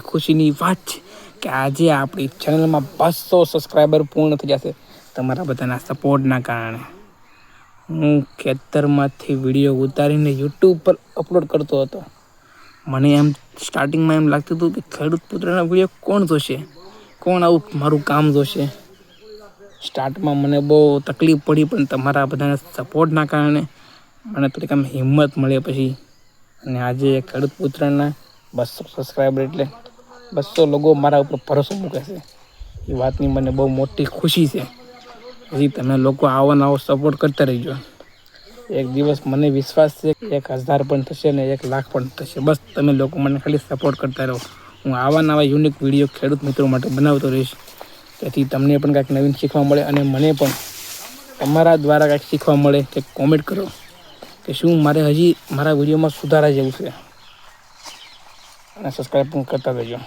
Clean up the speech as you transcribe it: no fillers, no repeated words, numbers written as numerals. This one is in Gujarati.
ખુશીની વાત છે કે આજે આપણી ચેનલમાં 200 સબસ્ક્રાઈબર પૂર્ણ થઈ જશે તમારા બધાના સપોર્ટના કારણે. હું ખેતરમાંથી વિડીયો ઉતારીને યુટ્યુબ પર અપલોડ કરતો હતો. મને એમ સ્ટાર્ટિંગમાં એમ લાગતું હતું કે ખેડૂત પુત્રના વિડીયો કોણ જોશે, કોણ આવું મારું કામ જોશે. સ્ટાર્ટમાં મને બહુ તકલીફ પડી, પણ તમારા બધાના સપોર્ટના કારણે મને થોડીક આમ હિંમત મળે પછી. અને આજે ખેડૂત પુત્રના 200 સબસ્ક્રાઈબર એટલે 200 લોકો મારા ઉપર ભરોસો મૂકે છે. એ વાતની મને બહુ મોટી ખુશી છે. હજી તમે લોકો આવો ને આવો સપોર્ટ કરતા રહીજો. એક દિવસ મને વિશ્વાસ છે કે 1000 પણ થશે ને 1 લાખ પણ થશે. બસ તમે લોકો મને ખાલી સપોર્ટ કરતા રહો. હું આવા નવા યુનિક વિડીયો ખેડૂત મિત્રો માટે બનાવતો રહીશ, તેથી તમને પણ કાંઈક નવીન શીખવા મળે અને મને પણ તમારા દ્વારા કાંઈક શીખવા મળે. કે કોમેન્ટ કરો કે શું મારે હજી મારા વિડીયોમાં સુધારા જેવું છે, અને સબસ્ક્રાઈબ પણ કરતા રહેજો.